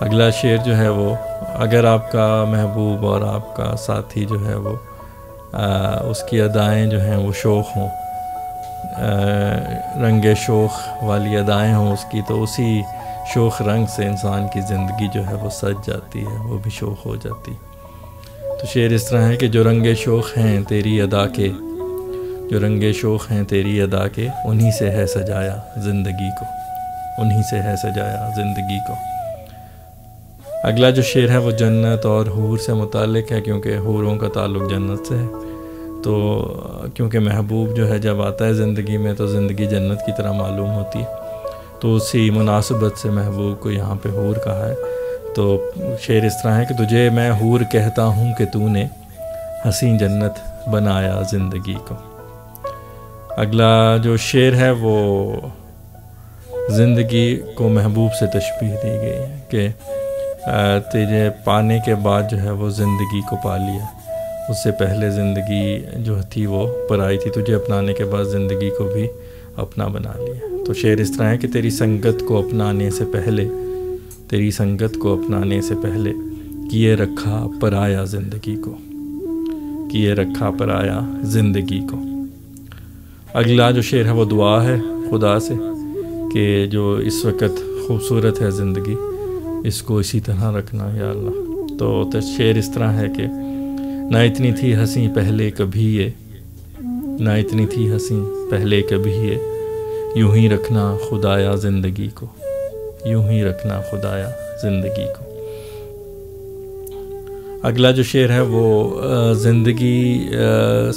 اگلا شعر جو ہے وہ، اگر آپ کا محبوب اور آپ کا ساتھی جو ہے وہ اس کی ادائیں جو ہیں وہ شوخ ہوں، رنگ شوخ والی ادائیں ہوں اس کی، تو اسی شوخ رنگ سے انسان کی زندگی جو ہے وہ سج جاتی ہے، وہ بھی شوخ ہو جاتی۔ تو شعر اس طرح ہے کہ جو رنگ شوخ ہیں تیری ادا کے، جو رنگ شوخ ہیں تیری ادا کے، انہی سے ہے سجایا زندگی کو، انہی سے ہے سجایا زندگی کو۔ اگلا جو شعر ہے وہ جنت اور حور سے متعلق ہے، کیونکہ حوروں کا تعلق جنت سے ہے۔ تو کیونکہ محبوب جو ہے جب آتا ہے زندگی میں تو زندگی جنت کی طرح معلوم ہوتی ہے، تو اسی مناسبت سے محبوب کو یہاں پہ حور کہا ہے۔ تو شعر اس طرح ہے کہ تجھے میں حور کہتا ہوں کہ تو نے حسین جنت بنایا زندگی کو۔ اگلا جو شعر ہے وہ زندگی کو محبوب سے تشبیہ دی گئی ہے کہ تجھے پانے کے بعد جو ہے وہ زندگی کو پا لیا، اس سے پہلے زندگی جو تھی وہ پرائی تھی، تجھے اپنانے کے بعد زندگی کو بھی اپنا بنا لیا۔ تو شعر اس طرح ہے کہ تیری سنگت کو اپنانے سے پہلے، تیری سنگت کو اپنانے سے پہلے کیے رکھا پرایا زندگی کو، کیے رکھا پرایا زندگی کو۔ اگلا جو شعر ہے وہ دعا ہے خدا سے کہ جو اس وقت خوبصورت ہے زندگی، اس کو اسی طرح رکھنا یا اللہ۔ تو شعر اس طرح ہے کہ نہ اتنی تھی ہنسی پہلے کبھی یہ، نہ اتنی تھی ہنسی پہلے کبھی یہ، یوں ہی رکھنا خدایا زندگی کو، یوں ہی رکھنا خدایا زندگی کو۔ اگلا جو شعر ہے وہ زندگی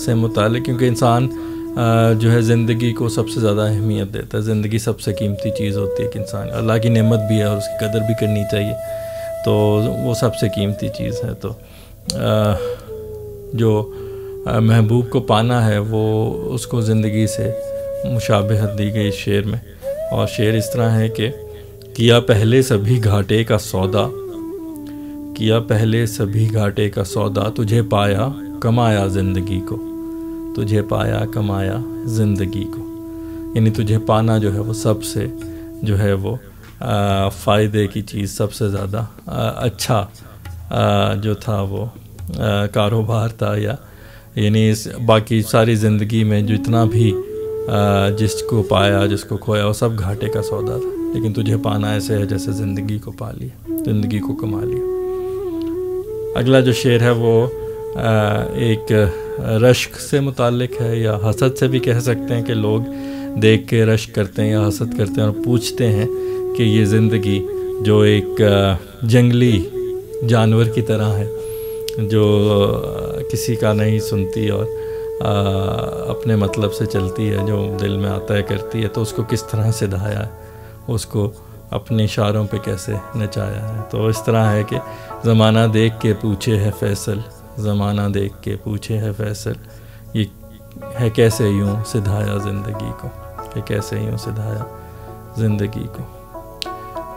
سے متعلق، کیونکہ انسان جو ہے زندگی کو سب سے زیادہ اہمیت دیتا ہے، زندگی سب سے قیمتی چیز ہوتی ہے کہ انسان، اللہ کی نعمت بھی ہے اور اس کی قدر بھی کرنی چاہیے، تو وہ سب سے قیمتی چیز ہے۔ تو جو محبوب کو پانا ہے وہ اس کو زندگی سے مشابہت دی گئی شعر میں، اور شعر اس طرح ہے کہ کیا پہلے سبھی گھاٹے کا سودا، کیا پہلے سبھی گھاٹے کا سودا، تجھے پایا کمایا زندگی کو، تجھے پایا کمایا زندگی کو۔ یعنی تجھے پانا جو ہے وہ سب سے جو ہے وہ فائدے کی چیز، سب سے زیادہ اچھا جو تھا وہ کاروبار تھا، یا یعنی باقی ساری زندگی میں جتنا بھی جس کو پایا جس کو کھویا وہ سب گھاٹے کا سودا تھا، لیکن تجھے پانا ایسے ہے جیسے زندگی کو پا لیا، زندگی کو کما لیا۔ اگلا جو شعر ہے وہ ایک رشک سے متعلق ہے، یا حسد سے بھی کہہ سکتے ہیں کہ لوگ دیکھ کے رشک کرتے ہیں یا حسد کرتے ہیں اور پوچھتے ہیں کہ یہ زندگی جو ایک جنگلی جانور کی طرح ہے، جو کسی کا نہیں سنتی اور اپنے مطلب سے چلتی ہے، جو دل میں آتا ہے کرتی ہے، تو اس کو کس طرح سے دہایا ہے، اس کو اپنے اشاروں پہ کیسے نچایا ہے۔ تو اس طرح ہے کہ زمانہ دیکھ کے پوچھے ہے فیصل، زمانہ دیکھ کے پوچھے ہے فیصل، یہ ہے کیسے یوں سدھایا زندگی کو، کہ کیسے یوں سدھایا زندگی کو۔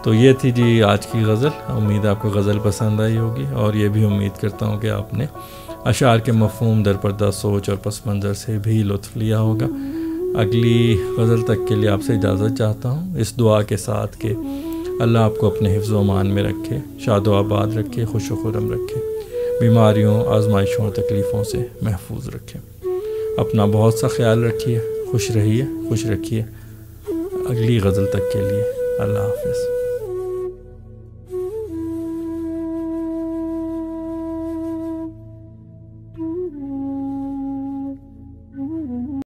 تو یہ تھی جی آج کی غزل، امید آپ کو غزل پسند آئی ہوگی، اور یہ بھی امید کرتا ہوں کہ آپ نے اشعار کے مفہوم در پردہ سوچ اور پس منظر سے بھی لطف لیا ہوگا۔ اگلی غزل تک کے لیے آپ سے اجازت چاہتا ہوں، اس دعا کے ساتھ کہ اللہ آپ کو اپنے حفظ و امان میں رکھے، شاد و آباد رکھے، خوش و خرم رکھے، بیماریوں آزمائشوں اور تکلیفوں سے محفوظ رکھے۔ اپنا بہت سا خیال رکھیے، خوش رہیے، خوش رکھیے۔ اگلی غزل تک کے لیے اللہ حافظ۔